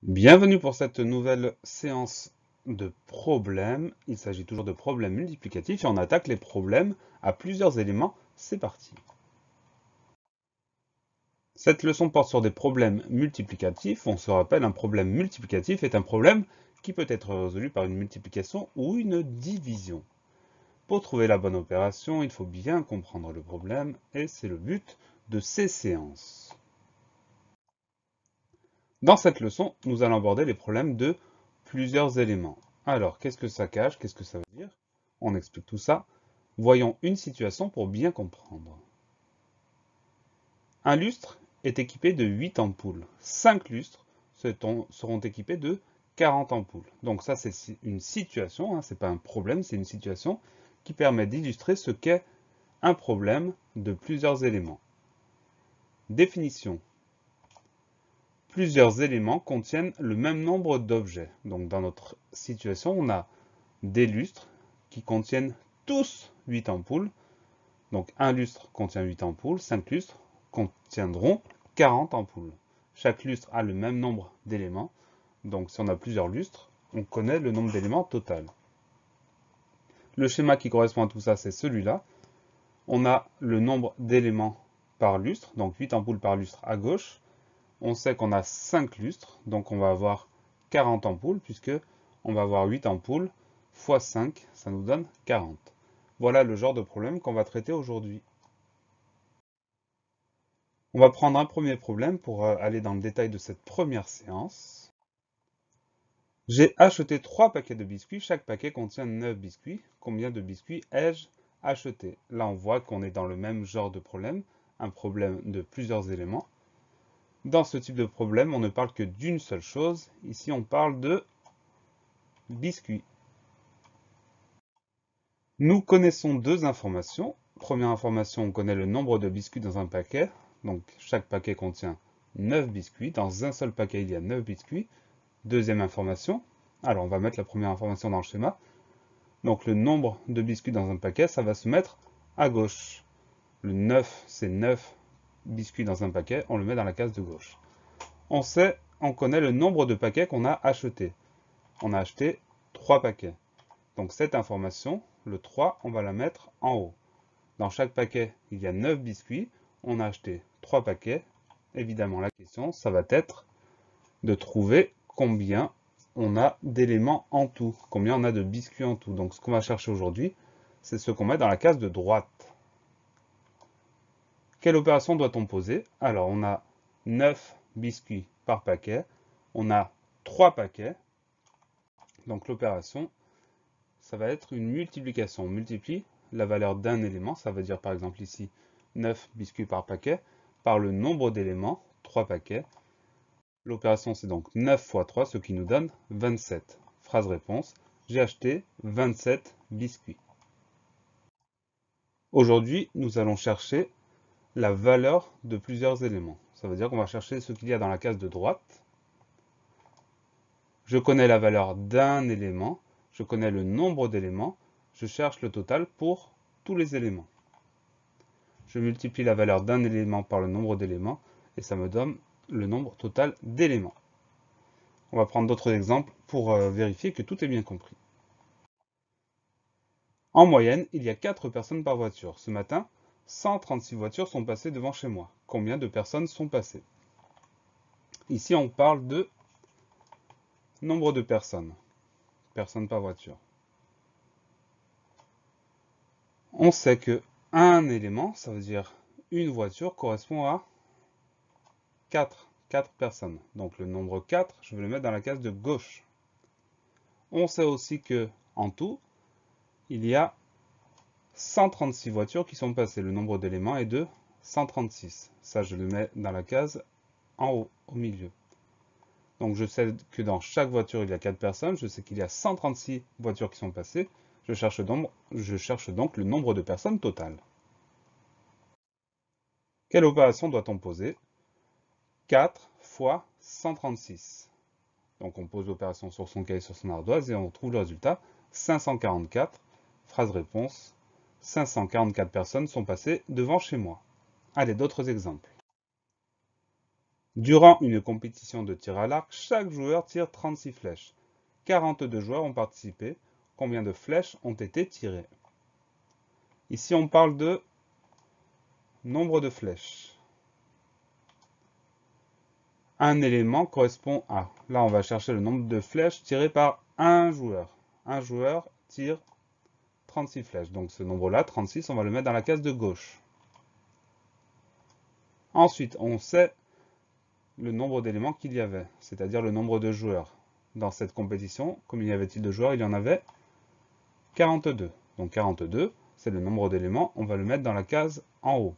Bienvenue pour cette nouvelle séance de problèmes. Il s'agit toujours de problèmes multiplicatifs et on attaque les problèmes à plusieurs éléments. C'est parti. Cette leçon porte sur des problèmes multiplicatifs. On se rappelle, un problème multiplicatif est un problème qui peut être résolu par une multiplication ou une division. Pour trouver la bonne opération, il faut bien comprendre le problème et c'est le but de ces séances. Dans cette leçon, nous allons aborder les problèmes de plusieurs éléments. Alors, qu'est-ce que ça cache? Qu'est-ce que ça veut dire? On explique tout ça. Voyons une situation pour bien comprendre. Un lustre est équipé de 8 ampoules. 5 lustres seront équipés de 40 ampoules. Donc ça, c'est une situation, ce n'est pas un problème, c'est une situation qui permet d'illustrer ce qu'est un problème de plusieurs éléments. Définition. Plusieurs éléments contiennent le même nombre d'objets. Donc dans notre situation, on a des lustres qui contiennent tous 8 ampoules. Donc un lustre contient 8 ampoules, 5 lustres contiendront 40 ampoules. Chaque lustre a le même nombre d'éléments. Donc si on a plusieurs lustres, on connaît le nombre d'éléments total. Le schéma qui correspond à tout ça, c'est celui-là. On a le nombre d'éléments par lustre, donc 8 ampoules par lustre à gauche. On sait qu'on a 5 lustres, donc on va avoir 40 ampoules, puisque on va avoir 8 ampoules fois 5, ça nous donne 40. Voilà le genre de problème qu'on va traiter aujourd'hui. On va prendre un premier problème pour aller dans le détail de cette première séance. J'ai acheté 3 paquets de biscuits, chaque paquet contient 9 biscuits. Combien de biscuits ai-je acheté? Là, on voit qu'on est dans le même genre de problème, un problème de plusieurs éléments. Dans ce type de problème, on ne parle que d'une seule chose. Ici, on parle de biscuits. Nous connaissons deux informations. Première information, on connaît le nombre de biscuits dans un paquet. Donc, chaque paquet contient 9 biscuits. Dans un seul paquet, il y a 9 biscuits. Deuxième information. Alors, on va mettre la première information dans le schéma. Donc, le nombre de biscuits dans un paquet, ça va se mettre à gauche. Le 9, c'est 9 biscuits dans un paquet. On le met dans la case de gauche. On connaît le nombre de paquets qu'on a achetés. On a acheté 3 paquets. Donc cette information, le 3, on va la mettre en haut. Dans chaque paquet, il y a 9 biscuits. On a acheté 3 paquets. Évidemment, la question, ça va être de trouver combien on a d'éléments en tout, combien on a de biscuits en tout. Donc ce qu'on va chercher aujourd'hui, c'est ce qu'on met dans la case de droite. Quelle opération doit-on poser? Alors, on a 9 biscuits par paquet. On a 3 paquets. Donc l'opération, ça va être une multiplication. On multiplie la valeur d'un élément, ça veut dire par exemple ici 9 biscuits par paquet, par le nombre d'éléments, 3 paquets. L'opération c'est donc 9 fois 3, ce qui nous donne 27. Phrase réponse, j'ai acheté 27 biscuits. Aujourd'hui, nous allons chercher la valeur de plusieurs éléments. Ça veut dire qu'on va chercher ce qu'il y a dans la case de droite. Je connais la valeur d'un élément, je connais le nombre d'éléments, je cherche le total pour tous les éléments. Je multiplie la valeur d'un élément par le nombre d'éléments et ça me donne le nombre total d'éléments. On va prendre d'autres exemples pour vérifier que tout est bien compris. En moyenne, il y a 4 personnes par voiture. Ce matin, 136 voitures sont passées devant chez moi. Combien de personnes sont passées? Ici, on parle de nombre de personnes. Personnes par voiture. On sait que un élément, ça veut dire une voiture, correspond à 4 personnes. Donc le nombre 4, je vais le mettre dans la case de gauche. On sait aussi que en tout, il y a 136 voitures qui sont passées. Le nombre d'éléments est de 136. Ça, je le mets dans la case en haut, au milieu. Donc je sais que dans chaque voiture, il y a 4 personnes. Je sais qu'il y a 136 voitures qui sont passées. Je cherche donc le nombre de personnes totales. Quelle opération doit-on poser? 4 fois 136. Donc on pose l'opération sur son cahier, sur son ardoise et on trouve le résultat. 544. Phrase réponse. 544 personnes sont passées devant chez moi. Allez, d'autres exemples. Durant une compétition de tir à l'arc, chaque joueur tire 36 flèches. 42 joueurs ont participé. Combien de flèches ont été tirées? Ici, on parle de nombre de flèches. Un élément correspond à. Là, on va chercher le nombre de flèches tirées par un joueur. Un joueur tire 36 flèches. Donc ce nombre-là, 36, on va le mettre dans la case de gauche. Ensuite, on sait le nombre d'éléments qu'il y avait, c'est-à-dire le nombre de joueurs. Dans cette compétition, combien y avait-il de joueurs? Il y en avait 42. Donc 42, c'est le nombre d'éléments, on va le mettre dans la case en haut.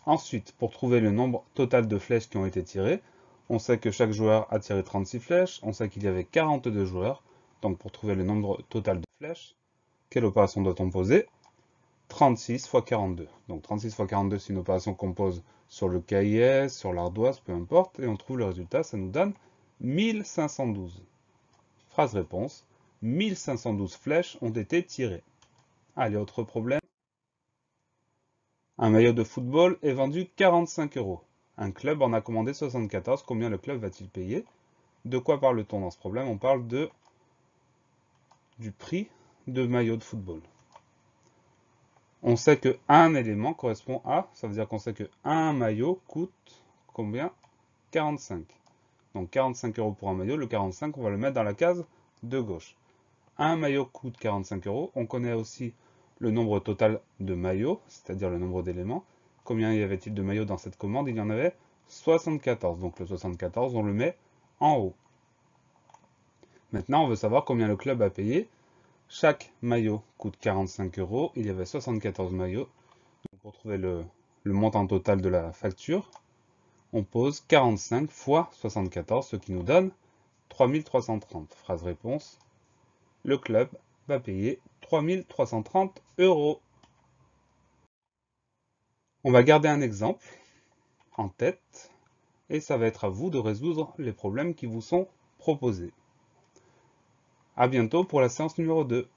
Ensuite, pour trouver le nombre total de flèches qui ont été tirées, on sait que chaque joueur a tiré 36 flèches, on sait qu'il y avait 42 joueurs. Donc pour trouver le nombre total de flèches, quelle opération doit-on poser? 36 fois 42. Donc 36 fois 42, c'est une opération qu'on pose sur le cahier, sur l'ardoise, peu importe, et on trouve le résultat, ça nous donne 1512. Phrase-réponse, 1512 flèches ont été tirées. Allez, autre problème. Un maillot de football est vendu 45 €. Un club en a commandé 74. Combien le club va-t-il payer? De quoi parle-t-on dans ce problème? On parle du prix de maillot de football. On sait que un élément correspond à, ça veut dire qu'on sait que un maillot coûte combien? 45. Donc 45 € pour un maillot, le 45, on va le mettre dans la case de gauche. Un maillot coûte 45 €. On connaît aussi le nombre total de maillots, c'est-à-dire le nombre d'éléments. Combien y avait-il de maillots dans cette commande? Il y en avait 74. Donc le 74, on le met en haut. Maintenant, on veut savoir combien le club a payé. Chaque maillot coûte 45 €. Il y avait 74 maillots. Donc pour trouver le montant total de la facture, on pose 45 fois 74, ce qui nous donne 3330. Phrase-réponse, le club va payer 3330 €. On va garder un exemple en tête et ça va être à vous de résoudre les problèmes qui vous sont proposés. À bientôt pour la séance numéro 2.